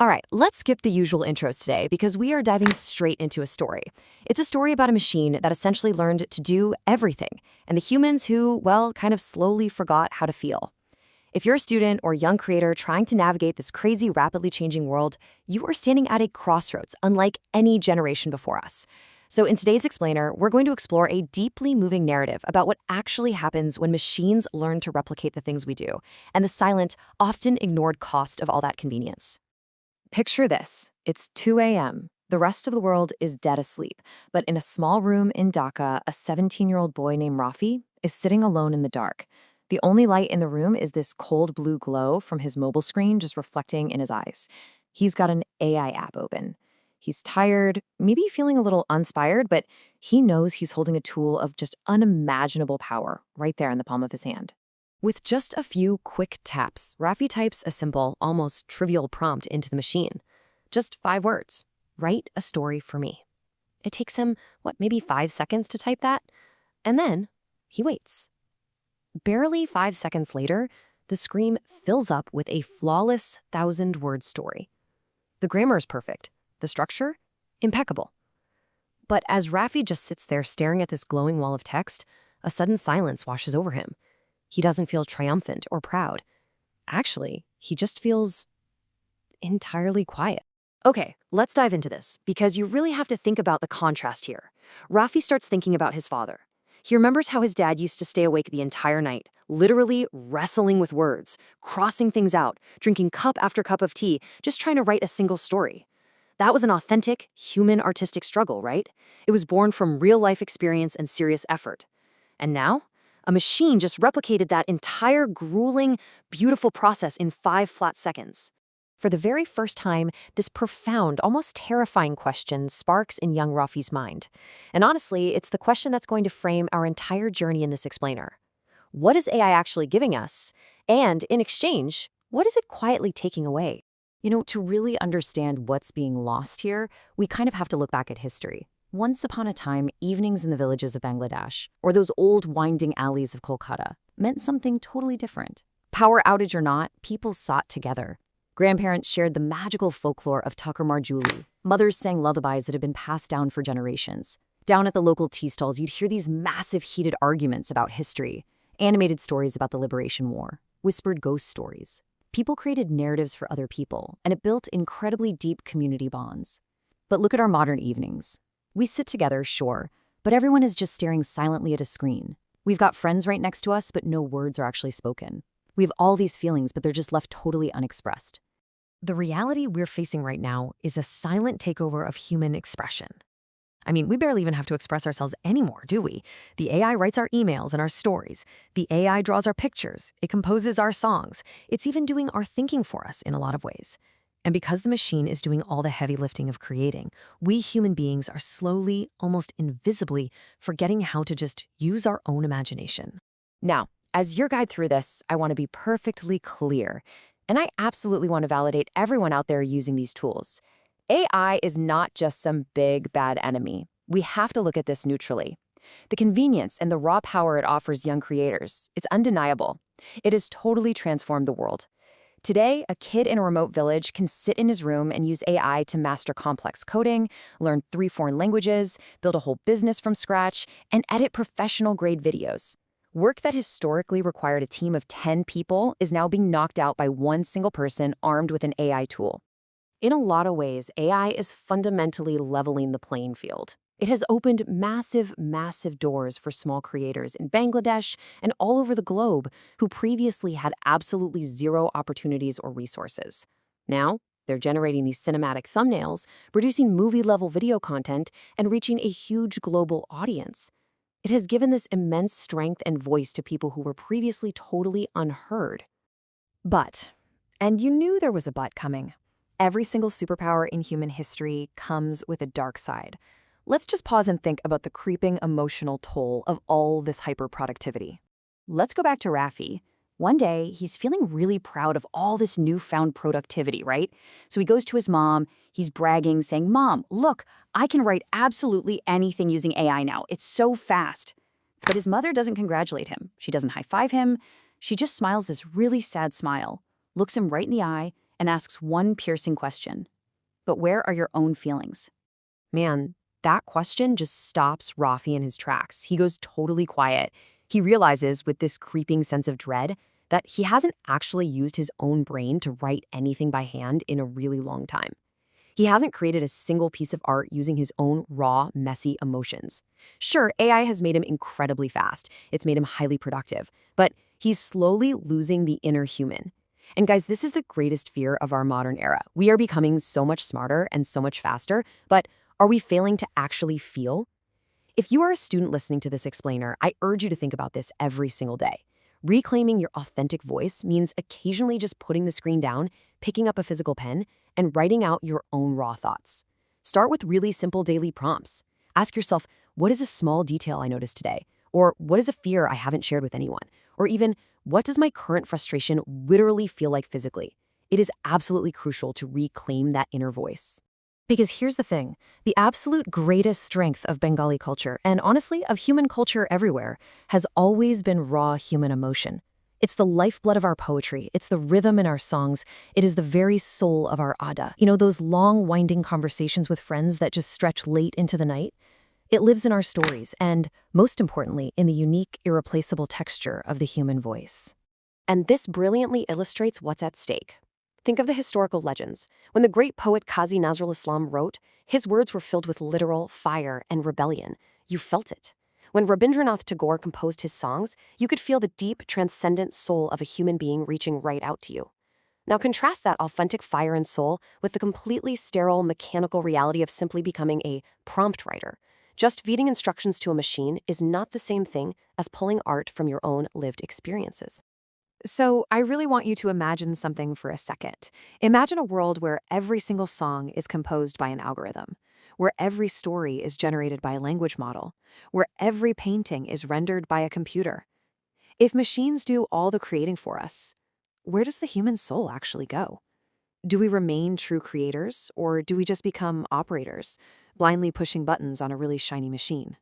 All right, let's skip the usual intros today because we are diving straight into a story. It's a story about a machine that essentially learned to do everything, and the humans who, well, kind of slowly forgot how to feel. If you're a student or young creator trying to navigate this crazy, rapidly changing world, you are standing at a crossroads unlike any generation before us. So in today's Explainer, we're going to explore a deeply moving narrative about what actually happens when machines learn to replicate the things we do, and the silent, often ignored cost of all that convenience. Picture this. It's 2 a.m. The rest of the world is dead asleep, but in a small room in Dhaka, a 17-year-old boy named Rafi is sitting alone in the dark. The only light in the room is this cold blue glow from his mobile screen just reflecting in his eyes. He's got an AI app open. He's tired, maybe feeling a little uninspired, but he knows he's holding a tool of just unimaginable power right there in the palm of his hand. With just a few quick taps, Rafi types a simple, almost trivial prompt into the machine. Just 5 words. Write a story for me. It takes him, maybe 5 seconds to type that? And then he waits. Barely 5 seconds later, the screen fills up with a flawless 1,000-word story. The grammar is perfect. The structure? Impeccable. But as Rafi just sits there staring at this glowing wall of text, a sudden silence washes over him. He doesn't feel triumphant or proud. Actually, he just feels entirely quiet. Okay, let's dive into this, because you really have to think about the contrast here. Rafi starts thinking about his father. He remembers how his dad used to stay awake the entire night, literally wrestling with words, crossing things out, drinking cup after cup of tea, just trying to write a single story. That was an authentic, human artistic struggle, right? It was born from real-life experience and serious effort. And now? A machine just replicated that entire grueling, beautiful process in 5 flat seconds. For the very first time, this profound, almost terrifying question sparks in young Rafi's mind. And honestly, it's the question that's going to frame our entire journey in this explainer. What is AI actually giving us? And in exchange, what is it quietly taking away? To really understand what's being lost here, we kind of have to look back at history. Once upon a time, evenings in the villages of Bangladesh, or those old winding alleys of Kolkata, meant something totally different. Power outage or not, people sought together. Grandparents shared the magical folklore of Tucker Marjuli. Mothers sang lullabies that had been passed down for generations. Down at the local tea stalls, you'd hear these massive heated arguments about history, animated stories about the Liberation War, whispered ghost stories. People created narratives for other people, and it built incredibly deep community bonds. But look at our modern evenings. We sit together, sure, but everyone is just staring silently at a screen. We've got friends right next to us, but no words are actually spoken. We have all these feelings, but they're just left totally unexpressed. The reality we're facing right now is a silent takeover of human expression. We barely even have to express ourselves anymore, do we? The AI writes our emails and our stories. The AI draws our pictures. It composes our songs. It's even doing our thinking for us in a lot of ways. And because the machine is doing all the heavy lifting of creating, we human beings are slowly, almost invisibly, forgetting how to just use our own imagination. Now, as your guide through this, I want to be perfectly clear. And I absolutely want to validate everyone out there using these tools. AI is not just some big, bad enemy. We have to look at this neutrally. The convenience and the raw power it offers young creators, it's undeniable. It has totally transformed the world. Today, a kid in a remote village can sit in his room and use AI to master complex coding, learn 3 foreign languages, build a whole business from scratch, and edit professional-grade videos. Work that historically required a team of 10 people is now being knocked out by one single person armed with an AI tool. In a lot of ways, AI is fundamentally leveling the playing field. It has opened massive, massive doors for small creators in Bangladesh and all over the globe who previously had absolutely zero opportunities or resources. Now, they're generating these cinematic thumbnails, producing movie-level video content, and reaching a huge global audience. It has given this immense strength and voice to people who were previously totally unheard. But, and you knew there was a but coming, every single superpower in human history comes with a dark side. Let's just pause and think about the creeping emotional toll of all this hyperproductivity. Let's go back to Rafi. One day, he's feeling really proud of all this newfound productivity, right? So he goes to his mom, he's bragging, saying, "Mom, look, I can write absolutely anything using AI now. It's so fast." But his mother doesn't congratulate him. She doesn't high-five him. She just smiles this really sad smile, looks him right in the eye, and asks one piercing question. But where are your own feelings? Man, that question just stops Rafi in his tracks. He goes totally quiet. He realizes, with this creeping sense of dread, that he hasn't actually used his own brain to write anything by hand in a really long time. He hasn't created a single piece of art using his own raw, messy emotions. Sure, AI has made him incredibly fast. It's made him highly productive. But he's slowly losing the inner human. And guys, this is the greatest fear of our modern era. We are becoming so much smarter and so much faster, but are we failing to actually feel? If you are a student listening to this explainer, I urge you to think about this every single day. Reclaiming your authentic voice means occasionally just putting the screen down, picking up a physical pen, and writing out your own raw thoughts. Start with really simple daily prompts. Ask yourself, what is a small detail I noticed today? Or what is a fear I haven't shared with anyone? Or even, what does my current frustration literally feel like physically? It is absolutely crucial to reclaim that inner voice. Because here's the thing, the absolute greatest strength of Bengali culture, and honestly of human culture everywhere, has always been raw human emotion. It's the lifeblood of our poetry, it's the rhythm in our songs, it is the very soul of our ada. You know, those long, winding conversations with friends that just stretch late into the night? It lives in our stories, and, most importantly, in the unique, irreplaceable texture of the human voice. And this brilliantly illustrates what's at stake. Think of the historical legends. When the great poet Qazi Nazrul Islam wrote, his words were filled with literal fire and rebellion. You felt it. When Rabindranath Tagore composed his songs, you could feel the deep, transcendent soul of a human being reaching right out to you. Now contrast that authentic fire and soul with the completely sterile, mechanical reality of simply becoming a prompt writer. Just feeding instructions to a machine is not the same thing as pulling art from your own lived experiences. So I really want you to imagine something for a second. Imagine a world where every single song is composed by an algorithm, where every story is generated by a language model, where every painting is rendered by a computer. If machines do all the creating for us, where does the human soul actually go? Do we remain true creators, or do we just become operators, blindly pushing buttons on a really shiny machine?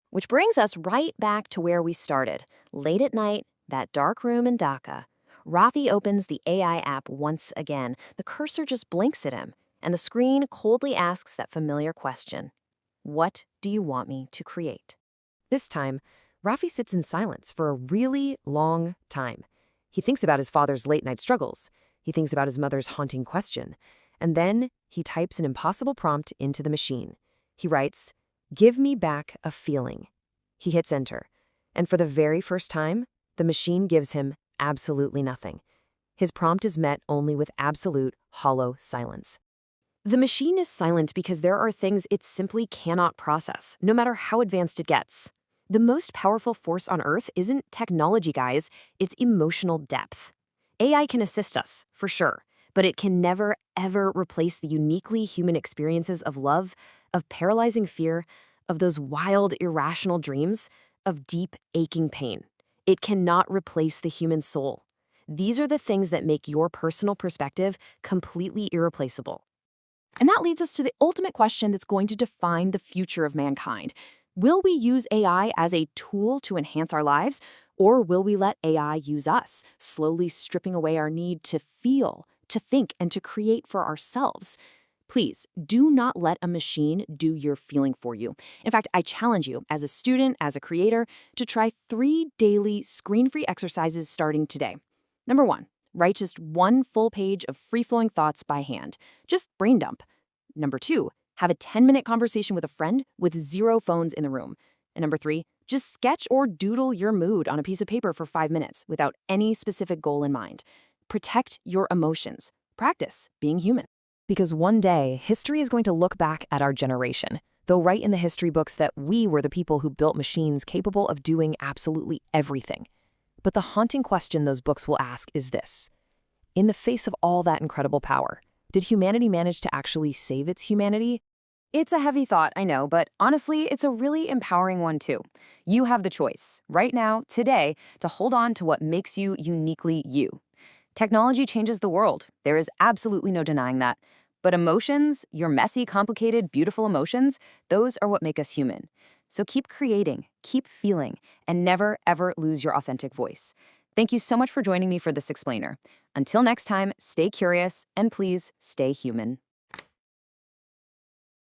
Which brings us right back to where we started, late at night, that dark room in Dhaka. Rafi opens the AI app once again. The cursor just blinks at him, and the screen coldly asks that familiar question. What do you want me to create? This time, Rafi sits in silence for a really long time. He thinks about his father's late-night struggles. He thinks about his mother's haunting question. And then he types an impossible prompt into the machine. He writes, "Give me back a feeling." He hits enter, and for the very first time, the machine gives him absolutely nothing. His prompt is met only with absolute, hollow silence. The machine is silent because there are things it simply cannot process, no matter how advanced it gets. The most powerful force on Earth isn't technology, guys, it's emotional depth. AI can assist us, for sure, but it can never, ever replace the uniquely human experiences of love, of paralyzing fear, of those wild, irrational dreams, of deep, aching pain. It cannot replace the human soul. These are the things that make your personal perspective completely irreplaceable. And that leads us to the ultimate question that's going to define the future of mankind. Will we use AI as a tool to enhance our lives, or will we let AI use us, slowly stripping away our need to feel, to think, and to create for ourselves? Please, do not let a machine do your feeling for you. In fact, I challenge you, as a student, as a creator, to try 3 daily screen-free exercises starting today. Number 1, write just 1 full page of free-flowing thoughts by hand. Just brain dump. Number 2, have a 10-minute conversation with a friend with 0 phones in the room. And number 3, just sketch or doodle your mood on a piece of paper for 5 minutes without any specific goal in mind. Protect your emotions. Practice being human. Because one day, history is going to look back at our generation. They'll write in the history books that we were the people who built machines capable of doing absolutely everything. But the haunting question those books will ask is this. In the face of all that incredible power, did humanity manage to actually save its humanity? It's a heavy thought, I know, but honestly, it's a really empowering one too. You have the choice, right now, today, to hold on to what makes you uniquely you. Technology changes the world. There is absolutely no denying that. But emotions, your messy, complicated, beautiful emotions, those are what make us human. So keep creating, keep feeling, and never, ever lose your authentic voice. Thank you so much for joining me for this explainer. Until next time, stay curious and please stay human.